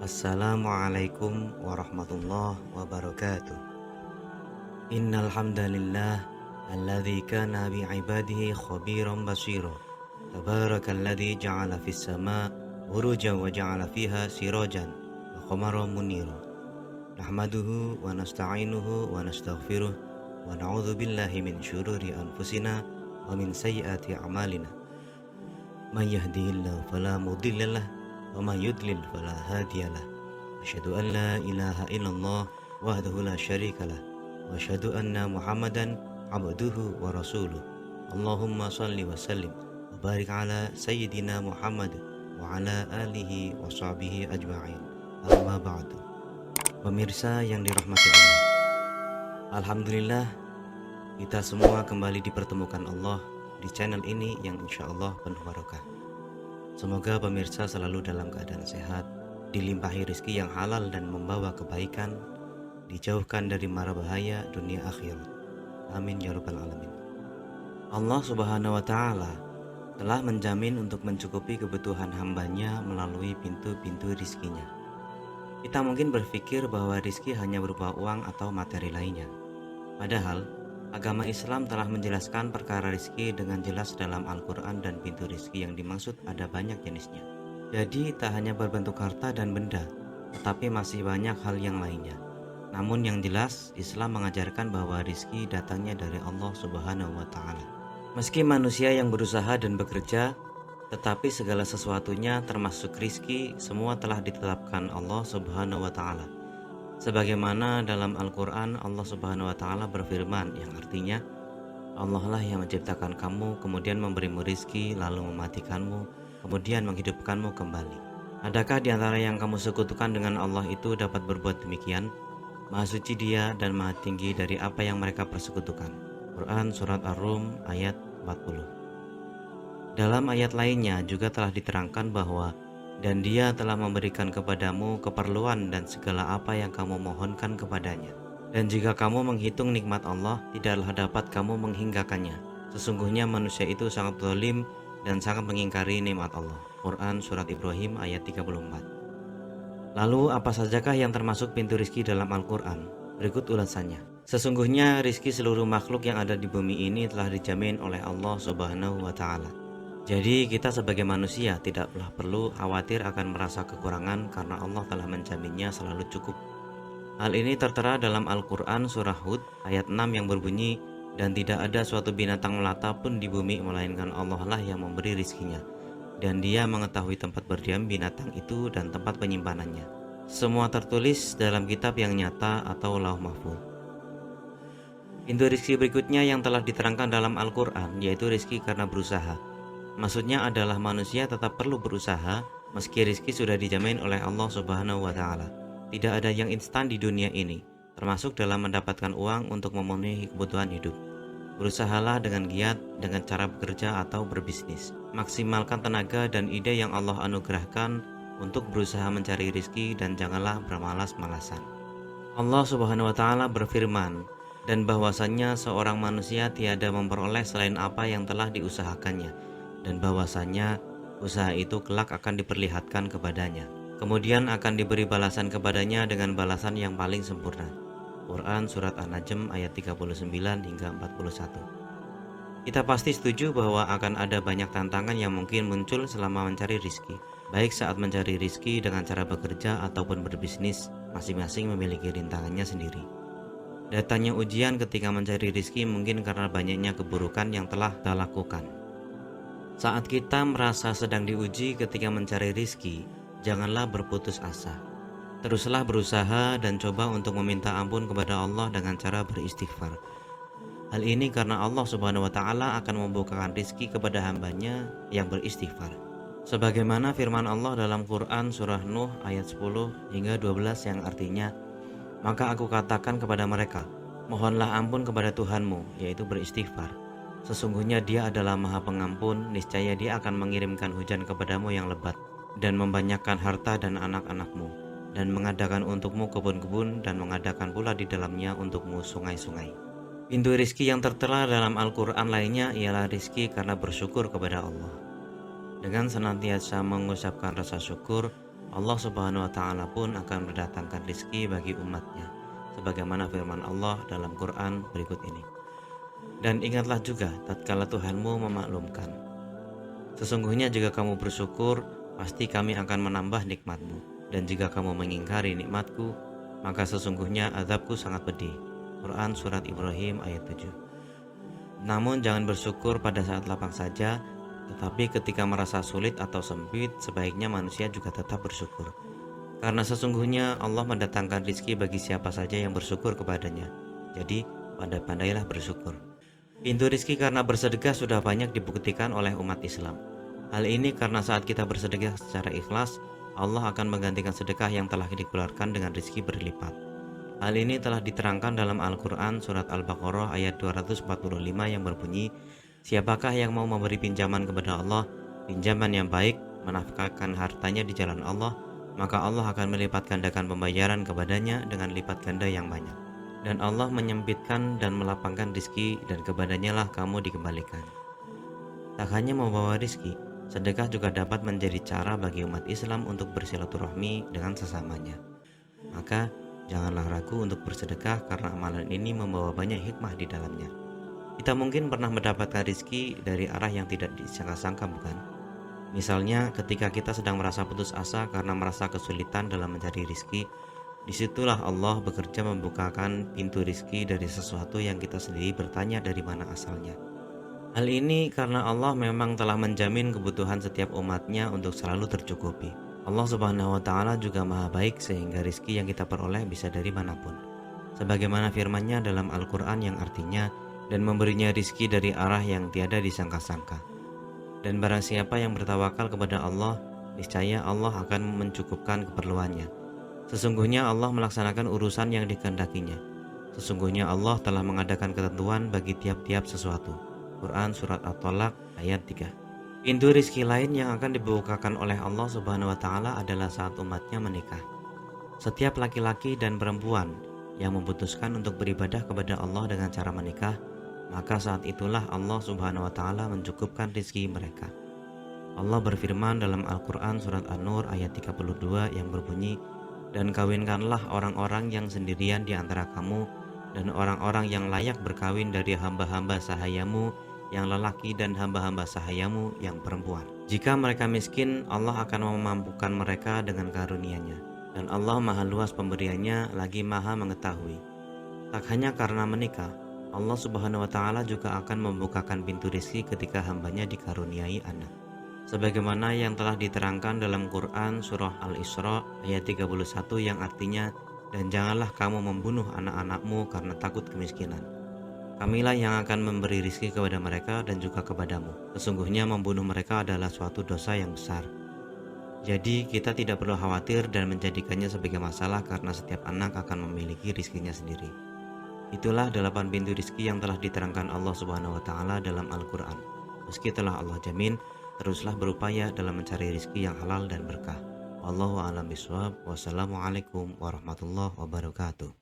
Assalamualaikum warahmatullahi wabarakatuh. Innal hamdalillah alladzi kana bi'ibadihi khabiran basira. Tabarakalladzi ja'ala fis sama' burujan wa ja'ala fiha sirajan wa qamaran munira. Nahmaduhu wa nasta'inuhu wa nastaghfiruh wa na'udzu billahi min syururi anfusina wa min sayyiati a'malina. May yahdihillahu fala mudhillalah وَمَنْ يُضْلِلْ فَلَا هَادِيَ لَهُ أَشْهَدُ أَنْ لَا إِلَهَ إِلَّا اللَّهُ وَحْدَهُ لَا شَرِيكَ لَهُ وَأَشْهَدُ أَنَّ مُحَمَّدًا عَبْدُهُ وَرَسُولُهُ اللهم صل وسلم وبارك على سيدنا محمد وعلى آله وصحبه أجمعين. Amma ba'du. Pemirsa yang dirahmati Allah, alhamdulillah kita semua kembali dipertemukan Allah di channel ini yang insya Allah penuh barokah. Semoga pemirsa selalu dalam keadaan sehat, dilimpahi rezeki yang halal dan membawa kebaikan, dijauhkan dari mara bahaya dunia akhirat. Amin ya rabbal alamin. Allah subhanahu wa ta'ala telah menjamin untuk mencukupi kebutuhan hambanya melalui pintu-pintu rizkinya. Kita mungkin berpikir bahwa rizki hanya berupa uang atau materi lainnya. Padahal agama Islam telah menjelaskan perkara rizki dengan jelas dalam Al-Quran, dan pintu rizki yang dimaksud ada banyak jenisnya. Jadi tak hanya berbentuk harta dan benda, tetapi masih banyak hal yang lainnya. Namun yang jelas Islam mengajarkan bahwa rizki datangnya dari Allah Subhanahu wa ta'ala. Meski manusia yang berusaha dan bekerja, tetapi segala sesuatunya termasuk rizki semua telah ditetapkan Allah Subhanahu wa ta'ala. Sebagaimana dalam Al-Quran Allah Subhanahu wa ta'ala berfirman, yang artinya Allah lah yang menciptakan kamu, kemudian memberimu rizki, lalu mematikanmu, kemudian menghidupkanmu kembali. Adakah di antara yang kamu sekutukan dengan Allah itu dapat berbuat demikian? Maha suci Dia dan maha tinggi dari apa yang mereka persekutukan. Quran Surat Ar-Rum ayat 40. Dalam ayat lainnya juga telah diterangkan bahwa dan Dia telah memberikan kepadamu keperluan dan segala apa yang kamu mohonkan kepadanya. Dan jika kamu menghitung nikmat Allah, tidaklah dapat kamu menghinggakannya. Sesungguhnya manusia itu sangat zalim dan sangat mengingkari nikmat Allah. Quran Surat Ibrahim ayat 34. Lalu apa sajakah yang termasuk pintu rizki dalam Al-Quran? Berikut ulasannya. Sesungguhnya rizki seluruh makhluk yang ada di bumi ini telah dijamin oleh Allah Subhanahu wa ta'ala. Jadi kita sebagai manusia tidaklah perlu khawatir akan merasa kekurangan karena Allah telah menjaminnya selalu cukup. Hal ini tertera dalam Al-Quran Surah Hud ayat 6 yang berbunyi, dan tidak ada suatu binatang melata pun di bumi melainkan Allah lah yang memberi rizkinya, dan Dia mengetahui tempat berdiam binatang itu dan tempat penyimpanannya. Semua tertulis dalam kitab yang nyata atau Lauh Mahfuz. Pintu rizki berikutnya yang telah diterangkan dalam Al-Quran yaitu rizki karena berusaha. Maksudnya adalah manusia tetap perlu berusaha meski rizki sudah dijamin oleh Allah Subhanahu wa ta'ala. Tidak ada yang instan di dunia ini, termasuk dalam mendapatkan uang untuk memenuhi kebutuhan hidup. Berusahalah dengan giat, dengan cara bekerja atau berbisnis. Maksimalkan tenaga dan ide yang Allah anugerahkan untuk berusaha mencari rizki dan janganlah bermalas-malasan. Allah Subhanahu wa ta'ala berfirman, dan bahwasannya seorang manusia tiada memperoleh selain apa yang telah diusahakannya, dan bahwasannya usaha itu kelak akan diperlihatkan kepadanya, kemudian akan diberi balasan kepadanya dengan balasan yang paling sempurna. Quran Surat An-Najm ayat 39 hingga 41. Kita pasti setuju bahwa akan ada banyak tantangan yang mungkin muncul selama mencari rizki. Baik saat mencari rizki dengan cara bekerja ataupun berbisnis, masing-masing memiliki rintangannya sendiri. Datangnya ujian ketika mencari rizki mungkin karena banyaknya keburukan yang telah kita lakukan. Saat kita merasa sedang diuji ketika mencari rizki, janganlah berputus asa. Teruslah berusaha dan coba untuk meminta ampun kepada Allah dengan cara beristighfar. Hal ini karena Allah Subhanahu wa ta'ala akan membukakan rizki kepada hambanya yang beristighfar. Sebagaimana firman Allah dalam Quran Surah Nuh ayat 10 hingga 12 yang artinya, maka aku katakan kepada mereka, mohonlah ampun kepada Tuhanmu, yaitu beristighfar. Sesungguhnya Dia adalah Maha Pengampun, niscaya Dia akan mengirimkan hujan kepadamu yang lebat, dan membanyakkan harta dan anak-anakmu, dan mengadakan untukmu kebun-kebun, dan mengadakan pula di dalamnya untukmu sungai-sungai. Pintu rizki yang tertera dalam Al-Quran lainnya ialah rizki karena bersyukur kepada Allah. Dengan senantiasa mengucapkan rasa syukur, Allah Subhanahu wa taala pun akan mendatangkan rizki bagi umatnya, sebagaimana firman Allah dalam Quran berikut ini. Dan ingatlah juga tatkala Tuhanmu memaklumkan, sesungguhnya jika kamu bersyukur, pasti kami akan menambah nikmatmu, dan jika kamu mengingkari nikmatku, maka sesungguhnya azabku sangat pedih. Quran Surat Ibrahim ayat 7. Namun jangan bersyukur pada saat lapang saja, tetapi ketika merasa sulit atau sempit, sebaiknya manusia juga tetap bersyukur. Karena sesungguhnya Allah mendatangkan rizki bagi siapa saja yang bersyukur kepadanya. Jadi, pandai-pandailah bersyukur. Pintu rizki karena bersedekah sudah banyak dibuktikan oleh umat Islam. Hal ini karena saat kita bersedekah secara ikhlas, Allah akan menggantikan sedekah yang telah dikeluarkan dengan rizki berlipat. Hal ini telah diterangkan dalam Al-Quran Surat Al-Baqarah ayat 245 yang berbunyi, siapakah yang mau memberi pinjaman kepada Allah, pinjaman yang baik, menafkahkan hartanya di jalan Allah, maka Allah akan melipat gandakan pembayaran kepadanya dengan lipat ganda yang banyak. Dan Allah menyempitkan dan melapangkan rizki, dan kepadanya lah kamu dikembalikan. Tak hanya membawa rizki, sedekah juga dapat menjadi cara bagi umat Islam untuk bersilaturahmi dengan sesamanya. Maka janganlah ragu untuk bersedekah karena amalan ini membawa banyak hikmah di dalamnya. Kita mungkin pernah mendapatkan rizki dari arah yang tidak disangka-sangka, bukan? Misalnya ketika kita sedang merasa putus asa karena merasa kesulitan dalam mencari rizki, disitulah Allah bekerja membukakan pintu rizki dari sesuatu yang kita sendiri bertanya dari mana asalnya. Hal ini karena Allah memang telah menjamin kebutuhan setiap umatnya untuk selalu tercukupi. Allah Subhanahu wa taala juga maha baik sehingga rizki yang kita peroleh bisa dari manapun. Sebagaimana firman-Nya dalam Al-Quran yang artinya, dan memberinya rizki dari arah yang tiada disangka-sangka. Dan barang siapa yang bertawakal kepada Allah, niscaya Allah akan mencukupkan keperluannya. Sesungguhnya Allah melaksanakan urusan yang dikehendakinya. Sesungguhnya Allah telah mengadakan ketentuan bagi tiap-tiap sesuatu. Quran Surat At-Tolak ayat 3. Pintu rizki lain yang akan dibukakan oleh Allah Subhanahu wa taala adalah saat umatnya menikah. Setiap laki-laki dan perempuan yang memutuskan untuk beribadah kepada Allah dengan cara menikah, maka saat itulah Allah Subhanahu wa taala mencukupkan rizki mereka. Allah berfirman dalam Al-Quran Surat An-Nur ayat 32 yang berbunyi, dan kawinkanlah orang-orang yang sendirian di antara kamu dan orang-orang yang layak berkawin dari hamba-hamba sahayamu yang lelaki dan hamba-hamba sahayamu yang perempuan. Jika mereka miskin, Allah akan memampukan mereka dengan karunia-Nya, dan Allah maha luas pemberiannya lagi maha mengetahui. Tak hanya karena menikah, Allah Subhanahu wa taala juga akan membukakan pintu rezeki ketika hambanya dikaruniai anak. Sebagaimana yang telah diterangkan dalam Quran surah Al-Isra ayat 31 yang artinya, dan janganlah kamu membunuh anak-anakmu karena takut kemiskinan. Kamilah yang akan memberi rizki kepada mereka dan juga kepadamu. Sesungguhnya membunuh mereka adalah suatu dosa yang besar. Jadi kita tidak perlu khawatir dan menjadikannya sebagai masalah karena setiap anak akan memiliki rizkinya sendiri. Itulah 8 pintu rizki yang telah diterangkan Allah Subhanahu wa taala dalam Al-Quran. Meski telah Allah jamin, teruslah berupaya dalam mencari rizki yang halal dan berkah. Wallahu a'lam bishawab. Wassalamualaikum warahmatullahi wabarakatuh.